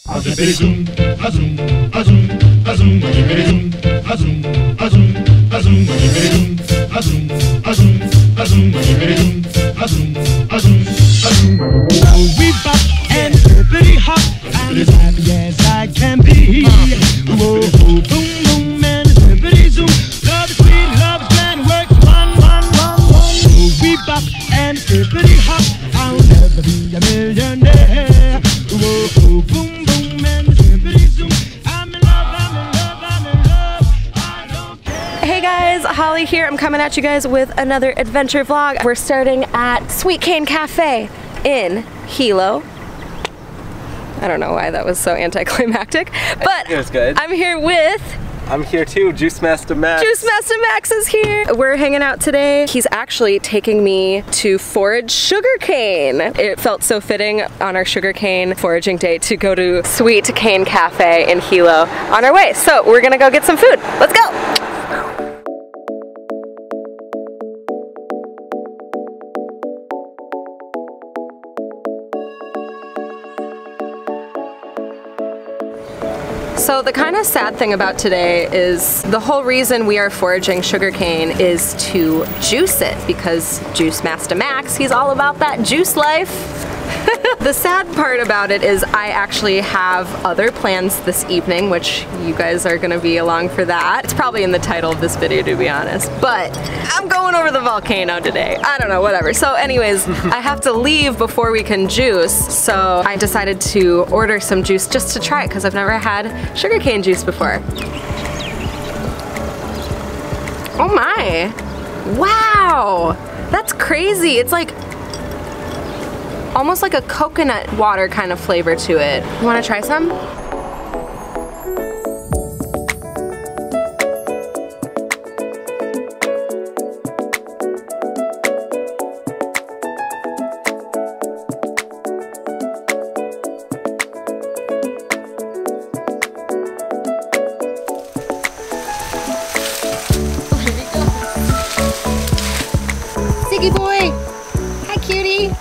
We bop and pretty hot and as happy as I can be. Whoa, boom, boom, and pretty zoom. Love is sweet, love is grand, works one. We bop and pretty hot, I'll never be a millionaire. Whoa, boom, boom, and pretty zoom. I'm in love, I don't care. Hey guys, Holly here. I'm coming at you guys with another adventure vlog. We're starting at Sweet Cane Cafe in Hilo. I don't know why that was so anticlimactic, but it was good. I'm here with... I'm here too, Masta Max. Masta Max is here. We're hanging out today. He's actually taking me to forage sugarcane. It felt so fitting on our sugarcane foraging day to go to Sweet Cane Cafe in Hilo on our way. So we're gonna go get some food. Let's go. So the kind of sad thing about today is the whole reason we are foraging sugarcane is to juice it, because Masta Max, he's all about that juice life. The sad part about it is I actually have other plans this evening, which you guys are gonna be along for that. It's probably in the title of this video, to be honest, but I'm going over the volcano today. I don't know, whatever. So anyways, I have to leave before we can juice, so I decided to order some juice just to try it, because I've never had sugarcane juice before. Oh my! Wow! That's crazy! It's like almost like a coconut water kind of flavor to it. You wanna try some? Siggy boy! Hi, cutie!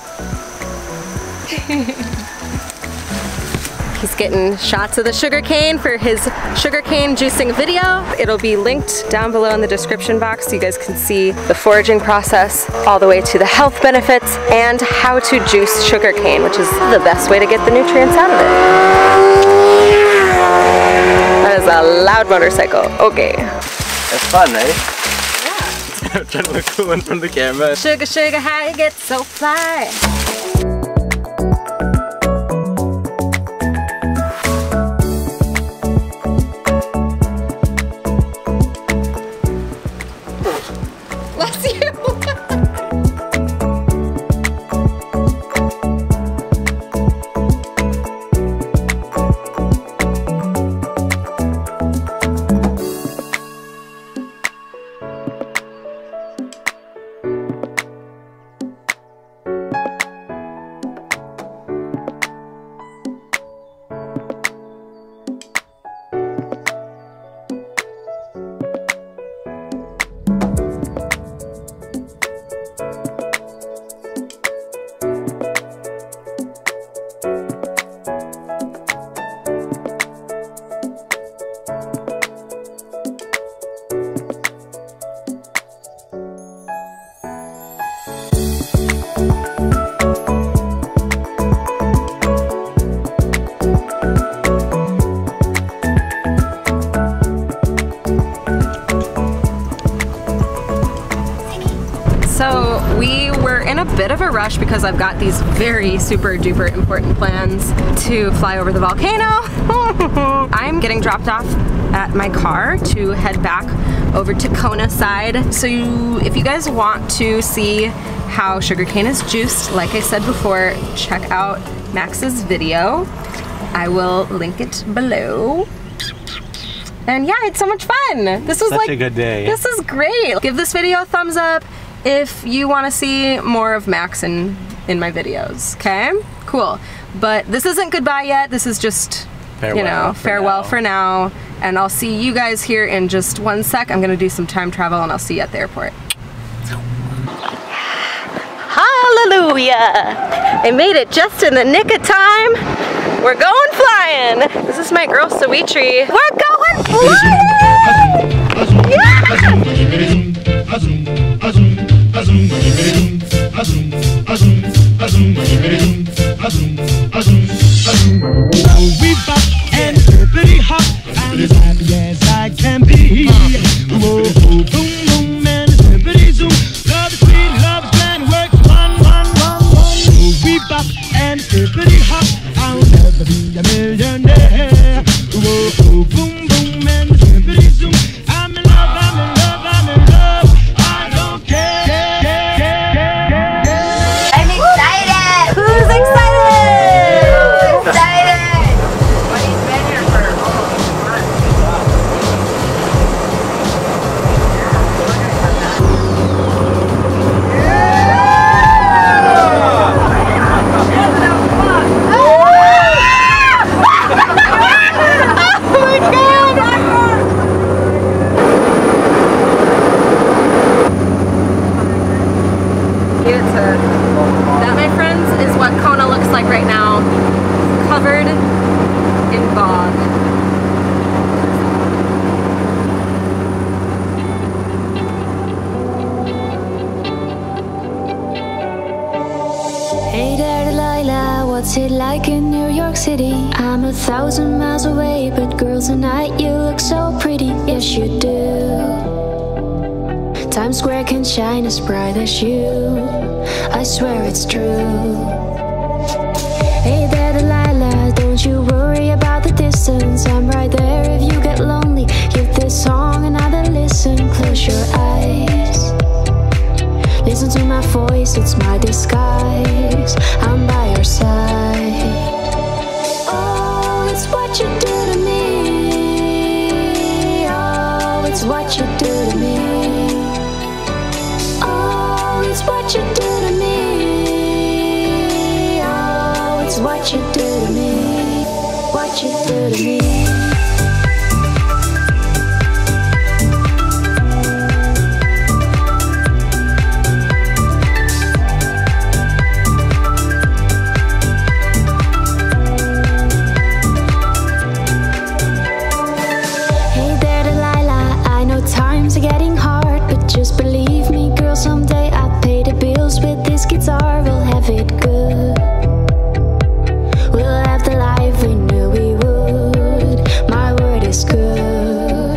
He's getting shots of the sugarcane for his sugarcane juicing video. It'll be linked down below in the description box so you guys can see the foraging process all the way to the health benefits and how to juice sugarcane, which is the best way to get the nutrients out of it. That is a loud motorcycle. Okay. It's fun, right? Yeah. I'm trying to look cool in front of the camera. Sugar, sugar, how you get so fly? So we were in a bit of a rush because I've got these very super duper important plans to fly over the volcano. I'm getting dropped off at my car to head back over to Kona side. So if you guys want to see how sugarcane is juiced, like I said before, check out Max's video. I will link it below. And yeah, it's so much fun. This was such a good day. This is great. Give this video a thumbs up if you want to see more of Max in my videos, okay? Cool. But this isn't goodbye yet. This is just, farewell, you know, farewell for now. And I'll see you guys here in just one sec. I'm gonna do some time travel and I'll see you at the airport. Hallelujah! I made it just in the nick of time. We're going flying. flying. This is my girl Sawitri. We're going We bop and hippity hop. I'm as happy as I can be. Whoa, boom, boom, and hippity zoom. Love is sweet, love is grand, works one. We bop and hippity hop. I'll never be a millionaire. Whoa, boom, boom, and hippity zoom. I'm in love, I'm in love, I'm in love. I don't care. I'm excited! Who's excited? Excited! But he's been here for almost That, my friends, is what Kona looks like right now, covered in bog. Hey there, Delilah, what's it like in New York City? I'm 1,000 miles away, but girl, tonight you look so pretty. Yes, you do. Times Square can shine as bright as you. I swear it's true. Hey there, Delilah, don't you worry about the distance. I'm right there if you get lonely. Give this song another listen. Close your eyes. Listen to my voice, it's my disguise. I'm by your side. Oh, it's what you do to me. Oh, it's what you do to me. Oh, it's what you do to me. Oh, it's what you do to me. What you do to me. Getting hard, but just believe me, girl, someday I'll pay the bills with this guitar. We'll have it good. We'll have the life we knew we would. My word is good.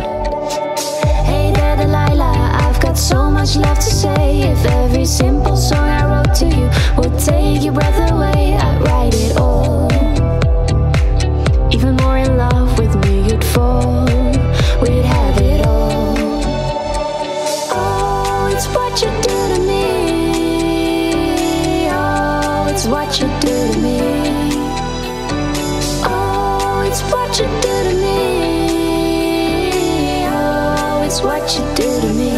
Hey there, Delilah, I've got so much left to say. If every simple song I wrote to you would take your breath away, I'd write it all. Even more in love with me you'd fall. We'd have it all. It's what you do to me. Oh, it's what you do to me. Oh, it's what you do to me. Oh, it's what you do to me.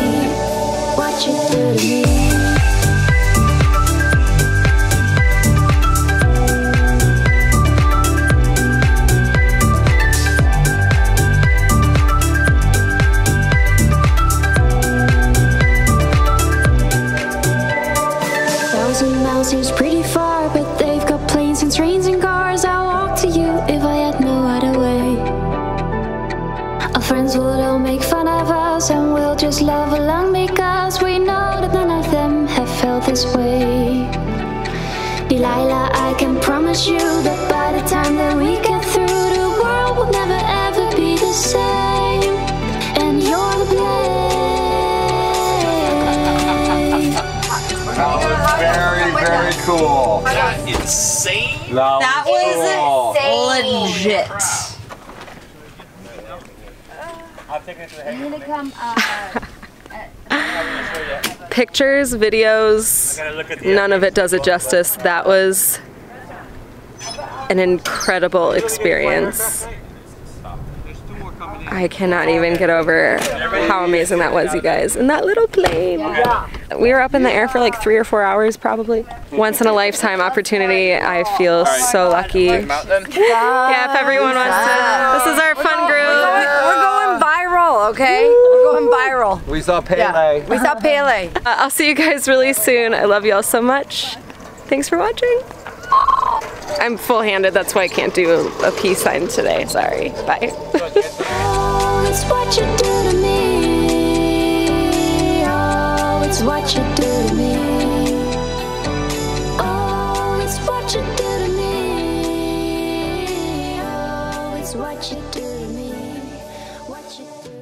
What you do to me. Seems pretty far, but they've got planes and trains and cars. I'll walk to you if I had no other way. Our friends will all make fun of us, and we'll just love along because we know that none of them have felt this way. Delilah, I can promise you that by the time that we get through, the world will never ever be the same. And you're the blame. Very cool. Insane. That was legit. Pictures, videos, none of it does it justice. That was an incredible experience. I cannot even get over how amazing that was, you guys. And that little plane. We were up in the air for like 3 or 4 hours probably. Once in a lifetime opportunity. I feel so lucky. Yeah, if everyone wants to. This is our fun group. We're going viral, okay? We're going viral. We saw Pele. Yeah. We saw Pele. I'll see you guys really soon. I love you all so much. Thanks for watching. I'm full-handed, that's why I can't do a peace sign today. Sorry. Bye. Oh, it's what you do to me. Oh, it's what you do to me. Oh, it's what you do to me. Oh, it's what you do to me. What you do.